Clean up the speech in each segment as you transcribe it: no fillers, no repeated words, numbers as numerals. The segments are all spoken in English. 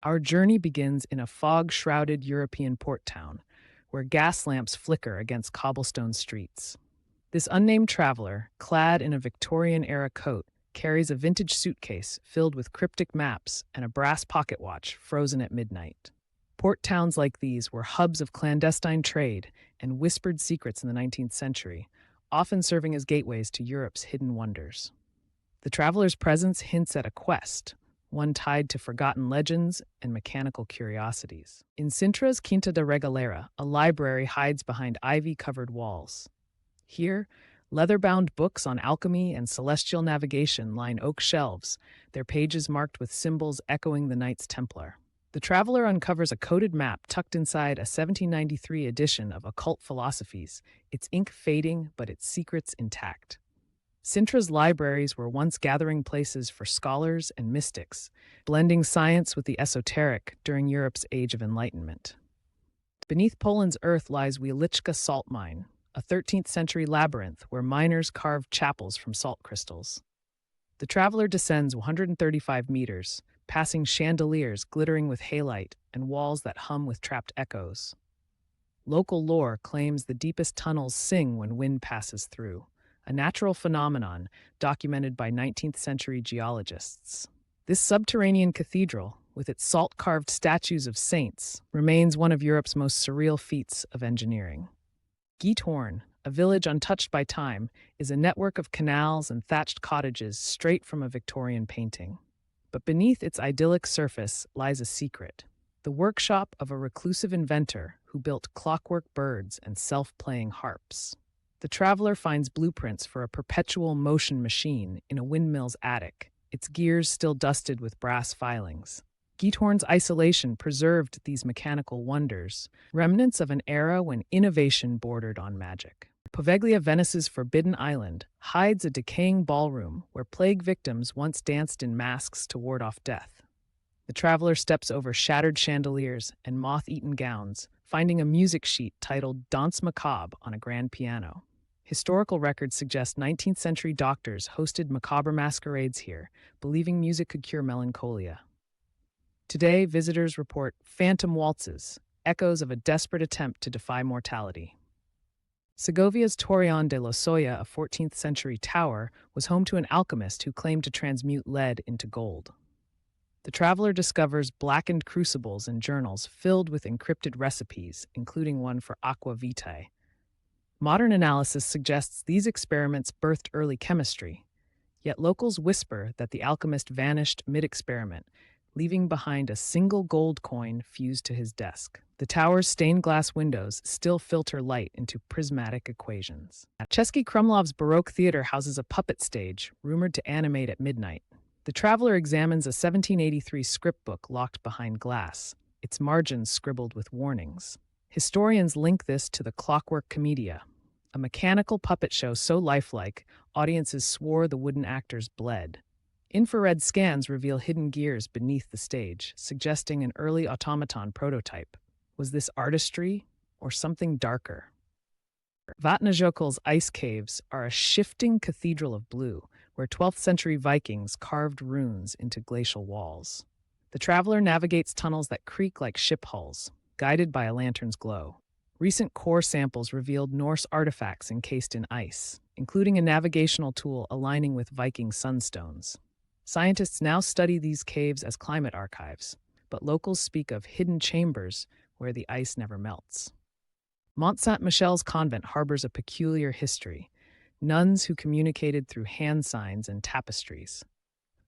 Our journey begins in a fog-shrouded European port town, where gas lamps flicker against cobblestone streets. This unnamed traveler, clad in a Victorian-era coat, carries a vintage suitcase filled with cryptic maps and a brass pocket watch frozen at midnight. Port towns like these were hubs of clandestine trade and whispered secrets in the 19th century, often serving as gateways to Europe's hidden wonders. The traveler's presence hints at a quest, one tied to forgotten legends and mechanical curiosities. In Sintra's Quinta da Regalera, a library hides behind ivy-covered walls. Here, leather-bound books on alchemy and celestial navigation line oak shelves, their pages marked with symbols echoing the Knights Templar. The traveler uncovers a coded map tucked inside a 1793 edition of Occult Philosophies, its ink fading but its secrets intact. Sintra's libraries were once gathering places for scholars and mystics, blending science with the esoteric during Europe's Age of Enlightenment. Beneath Poland's earth lies Wieliczka salt mine, a 13th century labyrinth where miners carved chapels from salt crystals. The traveler descends 135 meters, passing chandeliers glittering with halite and walls that hum with trapped echoes. Local lore claims the deepest tunnels sing when wind passes through, a natural phenomenon documented by 19th century geologists. This subterranean cathedral, with its salt-carved statues of saints, remains one of Europe's most surreal feats of engineering. Giethoorn, a village untouched by time, is a network of canals and thatched cottages straight from a Victorian painting. But beneath its idyllic surface lies a secret, the workshop of a reclusive inventor who built clockwork birds and self-playing harps. The traveler finds blueprints for a perpetual motion machine in a windmill's attic, its gears still dusted with brass filings. Giethoorn's isolation preserved these mechanical wonders, remnants of an era when innovation bordered on magic. Poveglia, Venice's forbidden island, hides a decaying ballroom where plague victims once danced in masks to ward off death. The traveler steps over shattered chandeliers and moth-eaten gowns, finding a music sheet titled Danse Macabre on a grand piano. Historical records suggest 19th century doctors hosted macabre masquerades here, believing music could cure melancholia. Today, visitors report phantom waltzes, echoes of a desperate attempt to defy mortality. Segovia's Torreon de Lozoya, a 14th century tower, was home to an alchemist who claimed to transmute lead into gold. The traveler discovers blackened crucibles and journals filled with encrypted recipes, including one for aqua vitae. Modern analysis suggests these experiments birthed early chemistry, yet locals whisper that the alchemist vanished mid-experiment, leaving behind a single gold coin fused to his desk. The tower's stained glass windows still filter light into prismatic equations. Czechia Krumlov's Baroque theater houses a puppet stage, rumored to animate at midnight. The traveler examines a 1783 script book locked behind glass, its margins scribbled with warnings. Historians link this to the Clockwork Commedia, a mechanical puppet show so lifelike, audiences swore the wooden actors bled. Infrared scans reveal hidden gears beneath the stage, suggesting an early automaton prototype. Was this artistry or something darker? Vatnajökull's ice caves are a shifting cathedral of blue, where 12th century Vikings carved runes into glacial walls. The traveler navigates tunnels that creak like ship hulls, guided by a lantern's glow. Recent core samples revealed Norse artifacts encased in ice, including a navigational tool aligning with Viking sunstones. Scientists now study these caves as climate archives, but locals speak of hidden chambers where the ice never melts. Mont Saint-Michel's convent harbors a peculiar history, nuns who communicated through hand signs and tapestries.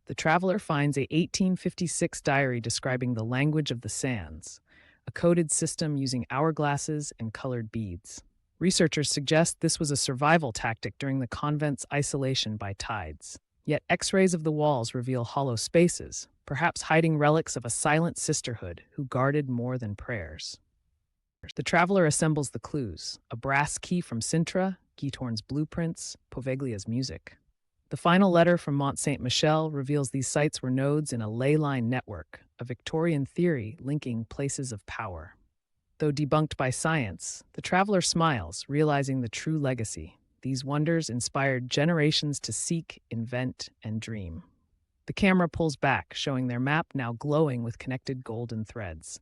The traveler finds a 1856 diary describing the language of the sands, a coded system using hourglasses and colored beads. Researchers suggest this was a survival tactic during the convent's isolation by tides. Yet X-rays of the walls reveal hollow spaces, perhaps hiding relics of a silent sisterhood who guarded more than prayers. The traveler assembles the clues, a brass key from Sintra, Giethoorn's blueprints, Poveglia's music. The final letter from Mont Saint-Michel reveals these sites were nodes in a ley line network, a Victorian theory linking places of power. Though debunked by science, the traveler smiles, realizing the true legacy. These wonders inspired generations to seek, invent, and dream. The camera pulls back, showing their map now glowing with connected golden threads.